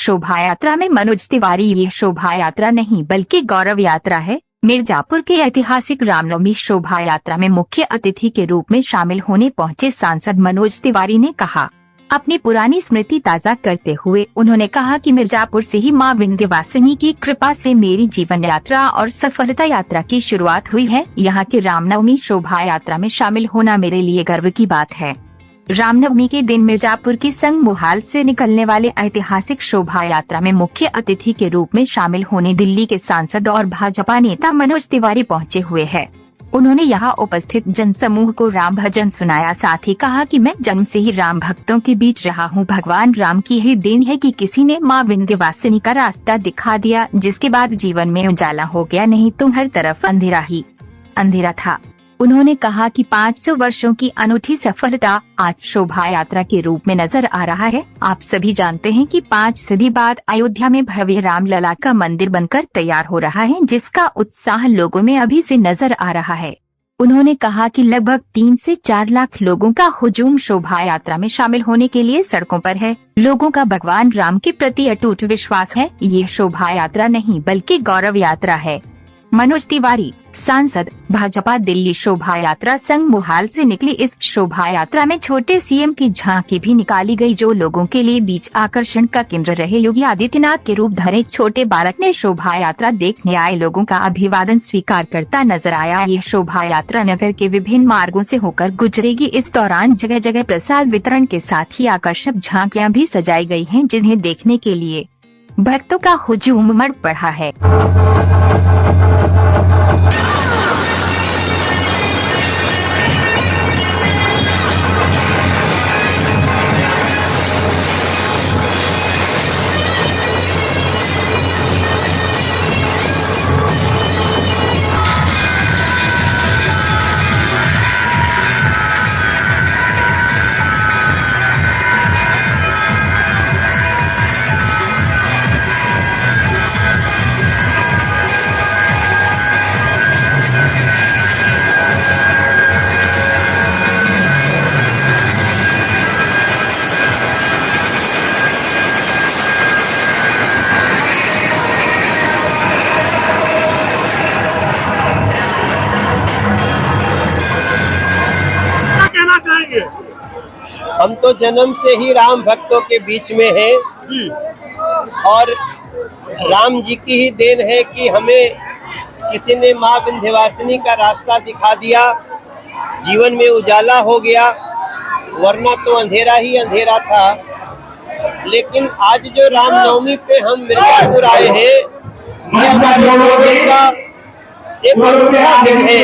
शोभा यात्रा में मनोज तिवारी। ये शोभा यात्रा नहीं बल्कि गौरव यात्रा है। मिर्जापुर के ऐतिहासिक रामनवमी शोभा यात्रा में मुख्य अतिथि के रूप में शामिल होने पहुंचे सांसद मनोज तिवारी ने कहा, अपनी पुरानी स्मृति ताज़ा करते हुए उन्होंने कहा कि मिर्जापुर से ही मां विंध्यवासिनी की कृपा से मेरी जीवन यात्रा और सफलता यात्रा की शुरुआत हुई है। यहाँ की रामनवमी शोभा यात्रा में शामिल होना मेरे लिए गर्व की बात है। रामनवमी के दिन मिर्जापुर की संग मोहाल से निकलने वाले ऐतिहासिक शोभा यात्रा में मुख्य अतिथि के रूप में शामिल होने दिल्ली के सांसद और भाजपा नेता मनोज तिवारी पहुंचे हुए हैं। उन्होंने यहां उपस्थित जनसमूह को राम भजन सुनाया। साथ ही कहा कि मैं जन्म से ही राम भक्तों के बीच रहा हूं। भगवान राम की ही देन है कि किसी ने मां विंध्यवासिनी का रास्ता दिखा दिया, जिसके बाद जीवन में उजाला हो गया, नहीं तो हर तरफ अंधेरा ही अंधेरा था। उन्होंने कहा कि 500 वर्षों की अनूठी सफलता आज शोभा यात्रा के रूप में नजर आ रहा है। आप सभी जानते हैं कि 5 सदी बाद अयोध्या में भव्य रामलला का मंदिर बनकर तैयार हो रहा है, जिसका उत्साह लोगों में अभी से नजर आ रहा है। उन्होंने कहा कि लगभग 3 से 4 लाख लोगों का हुजूम शोभा यात्रा में शामिल होने के लिए सड़कों पर है। लोगों का भगवान राम के प्रति अटूट विश्वास है। ये शोभा यात्रा नहीं बल्कि गौरव यात्रा है। मनोज तिवारी, सांसद, भाजपा दिल्ली। शोभा यात्रा संग मोहाल से निकली इस शोभा यात्रा में छोटे सीएम की झांकी भी निकाली गई, जो लोगों के लिए बीच आकर्षण का केंद्र रहे। योगी आदित्यनाथ के रूप धरे छोटे बालक ने शोभा यात्रा देखने आए लोगों का अभिवादन स्वीकार करता नजर आया। ये शोभा यात्रा नगर के विभिन्न मार्गों से होकर गुजरेगी। इस दौरान जगह जगह प्रसाद वितरण के साथ ही आकर्षक झांकियाँ भी सजाई गयी है, जिन्हें देखने के लिए भक्तों का हुजूम उमड़ पड़ा है। हम तो जन्म से ही राम भक्तों के बीच में हैं और राम जी की ही देन है कि हमें किसी ने माँ विंध्यवासिनी का रास्ता दिखा दिया, जीवन में उजाला हो गया, वरना तो अंधेरा ही अंधेरा था। लेकिन आज जो रामनवमी पे हम मिर्जापुर आए हैं, ये हमारे जीवन का एक अनूठा दिन है।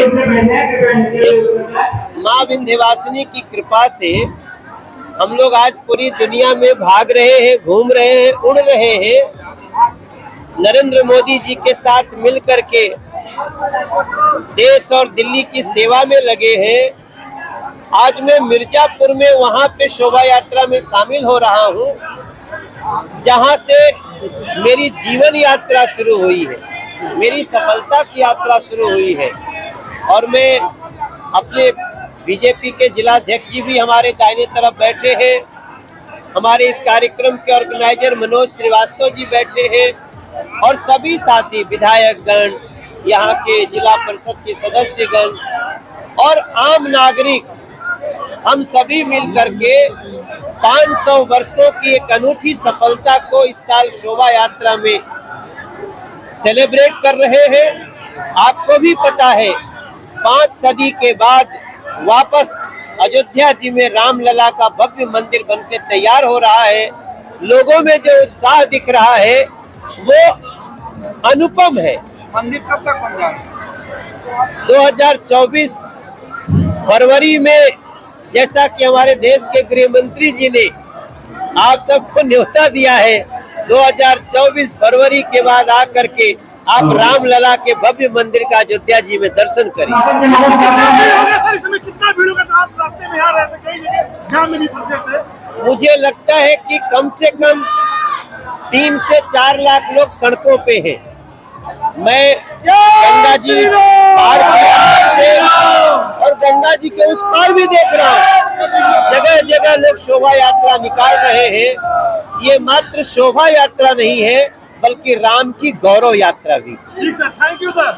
इस माँ विंध्यवासिनी की कृपा से हम लोग आज पूरी दुनिया में भाग रहे हैं, घूम रहे हैं, उड़ रहे हैं। नरेंद्र मोदी जी के साथ मिल करके देश और दिल्ली की सेवा में लगे हैं। आज मैं मिर्जापुर में वहां पे शोभा यात्रा में शामिल हो रहा हूं, जहां से मेरी जीवन यात्रा शुरू हुई है, मेरी सफलता की यात्रा शुरू हुई है। और मैं अपने बीजेपी के जिलाध्यक्ष जी भी हमारे दाहिने तरफ बैठे हैं, हमारे इस कार्यक्रम के ऑर्गेनाइजर मनोज श्रीवास्तव जी बैठे हैं और सभी साथी विधायकगण, यहाँ के जिला परिषद के सदस्यगण और आम नागरिक, हम सभी मिलकर के 500 वर्षों की एक अनूठी सफलता को इस साल शोभा यात्रा में सेलिब्रेट कर रहे हैं। आपको भी पता है 5 सदी के बाद वापस अयोध्या जी में रामलला का भव्य मंदिर बनके तैयार हो रहा है। लोगों में जो उत्साह दिख रहा है वो अनुपम है। मंदिर कब तक बन जाएगा? 2024 फरवरी में, जैसा कि हमारे देश के गृह मंत्री जी ने आप सबको न्योता दिया है, 2024 फरवरी के बाद आकर के आप रामलला के भव्य मंदिर का अयोध्या जी में दर्शन करें। सर, इस समय कितना भीड़ होगा? आप रास्ते में आ रहे थे, कई जगह जाम में भी फंस गए थे। मुझे लगता है कि कम से कम 3 से 4 लाख लोग सड़कों पे हैं। मैं गंगा जी पार से और गंगा गंगा जी के उस पार भी देख रहा हूँ, जगह जगह लोग शोभा यात्रा निकाल रहे हैं। ये मात्र शोभा यात्रा नहीं है, बल्कि राम की गौरव यात्रा भी। ठीक सर, थैंक यू सर।